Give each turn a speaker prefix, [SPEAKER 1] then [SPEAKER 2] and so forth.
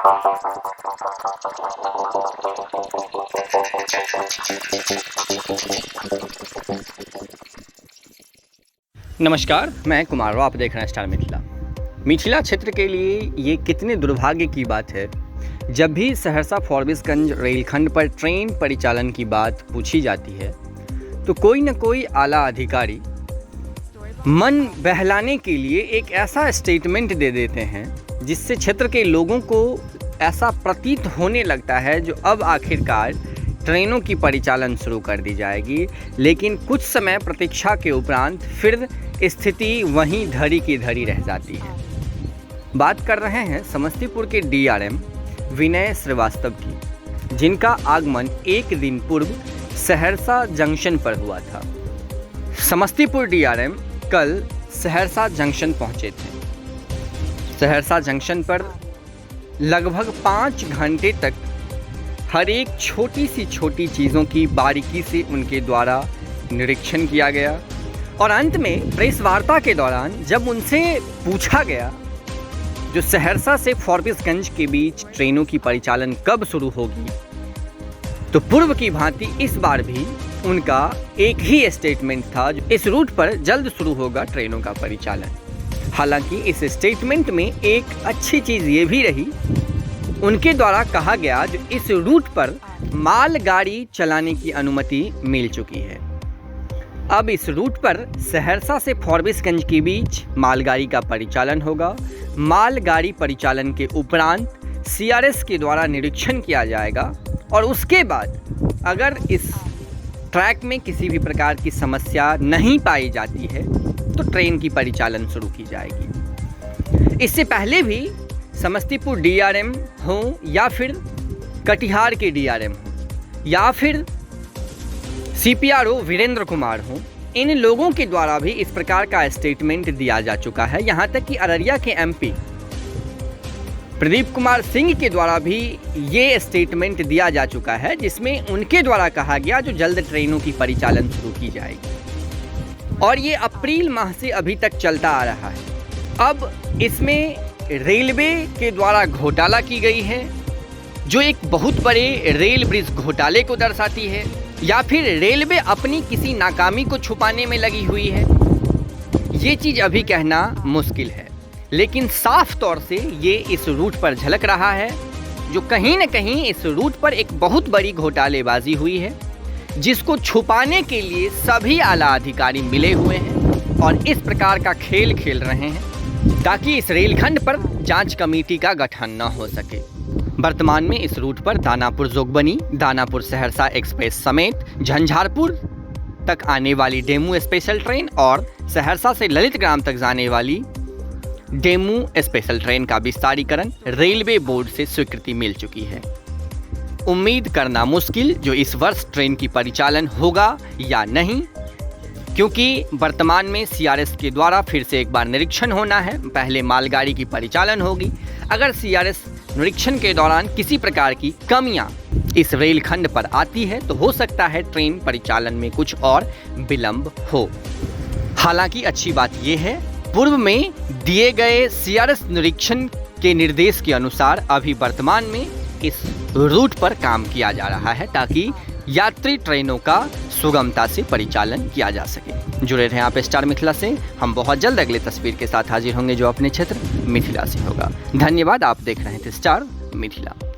[SPEAKER 1] नमस्कार, मैं कुमार राव, आप देख रहे हैं स्टार मिथिला। मिथिला क्षेत्र के लिए ये कितने दुर्भाग्य की बात है, जब भी सहरसा फॉरबिसगंज रेलखंड पर ट्रेन परिचालन की बात पूछी जाती है तो कोई न कोई आला अधिकारी मन बहलाने के लिए एक ऐसा स्टेटमेंट दे देते हैं जिससे क्षेत्र के लोगों को ऐसा प्रतीत होने लगता है जो अब आखिरकार ट्रेनों की परिचालन शुरू कर दी जाएगी। लेकिन कुछ समय प्रतीक्षा के उपरांत फिर स्थिति वहीं धरी की धरी रह जाती है। बात कर रहे हैं समस्तीपुर के डीआरएम विनय श्रीवास्तव की, जिनका आगमन एक दिन पूर्व सहरसा जंक्शन पर हुआ था। समस्तीपुर डीआरएम कल सहरसा जंक्शन पहुंचे थे। सहरसा जंक्शन पर लगभग 5 घंटे तक हर एक छोटी सी छोटी चीज़ों की बारीकी से उनके द्वारा निरीक्षण किया गया और अंत में प्रेस वार्ता के दौरान जब उनसे पूछा गया जो सहरसा से फॉरबिसगंज के बीच ट्रेनों की परिचालन कब शुरू होगी, तो पूर्व की भांति इस बार भी उनका एक ही स्टेटमेंट था, जो इस रूट पर जल्द शुरू होगा ट्रेनों का परिचालन। हालांकि इस स्टेटमेंट में एक अच्छी चीज़ ये भी रही, उनके द्वारा कहा गया जो इस रूट पर मालगाड़ी चलाने की अनुमति मिल चुकी है। अब इस रूट पर सहरसा से फॉरबिसगंज के बीच मालगाड़ी का परिचालन होगा। मालगाड़ी परिचालन के उपरांत सीआरएस के द्वारा निरीक्षण किया जाएगा और उसके बाद अगर इस ट्रैक में किसी भी प्रकार की समस्या नहीं पाई जाती है तो ट्रेन की परिचालन शुरू की जाएगी। इससे पहले भी समस्तीपुर डीआरएम हो या फिर कटिहार के डीआरएम हो या फिर सीपीआरओ वीरेंद्र कुमार हो, इन लोगों के द्वारा भी इस प्रकार का स्टेटमेंट दिया जा चुका है। यहाँ तक कि अररिया के एमपी प्रदीप कुमार सिंह के द्वारा भी ये स्टेटमेंट दिया जा चुका है, जिसमें उनके द्वारा कहा गया जो जल्द ट्रेनों की परिचालन शुरू की जाएगी और ये अप्रैल माह से अभी तक चलता आ रहा है। अब इसमें रेलवे के द्वारा घोटाला की गई है जो एक बहुत बड़े रेल ब्रिज घोटाले को दर्शाती है, या फिर रेलवे अपनी किसी नाकामी को छुपाने में लगी हुई है, ये चीज़ अभी कहना मुश्किल है। लेकिन साफ तौर से ये इस रूट पर झलक रहा है जो कहीं न कहीं इस रूट पर एक बहुत बड़ी घोटालेबाजी हुई है, जिसको छुपाने के लिए सभी आला अधिकारी मिले हुए हैं और इस प्रकार का खेल खेल रहे हैं ताकि इस रेलखंड पर जांच कमेटी का गठन न हो सके। वर्तमान में इस रूट पर दानापुर जोगबनी, दानापुर सहरसा एक्सप्रेस समेत झंझारपुर तक आने वाली डेमू स्पेशल ट्रेन और सहरसा से ललित ग्राम तक जाने वाली डेमू स्पेशल ट्रेन का विस्तारीकरण रेलवे बोर्ड से स्वीकृति मिल चुकी है। उम्मीद करना मुश्किल जो इस वर्ष ट्रेन की परिचालन होगा या नहीं, क्योंकि वर्तमान में सीआरएस के द्वारा फिर से एक बार निरीक्षण होना है। पहले मालगाड़ी की परिचालन होगी। अगर सीआरएस निरीक्षण के दौरान किसी प्रकार की कमियां इस रेलखंड पर आती है तो हो सकता है ट्रेन परिचालन में कुछ और विलंब हो। हालांकि अच्छी बात यह है, पूर्व में दिए गए सीआरएस निरीक्षण के निर्देश के अनुसार अभी वर्तमान में इस रूट पर काम किया जा रहा है ताकि यात्री ट्रेनों का सुगमता से परिचालन किया जा सके। जुड़े रहें आप स्टार मिथिला से। हम बहुत जल्द अगले तस्वीर के साथ हाजिर होंगे जो अपने क्षेत्र मिथिला से होगा। धन्यवाद। आप देख रहे थे स्टार मिथिला।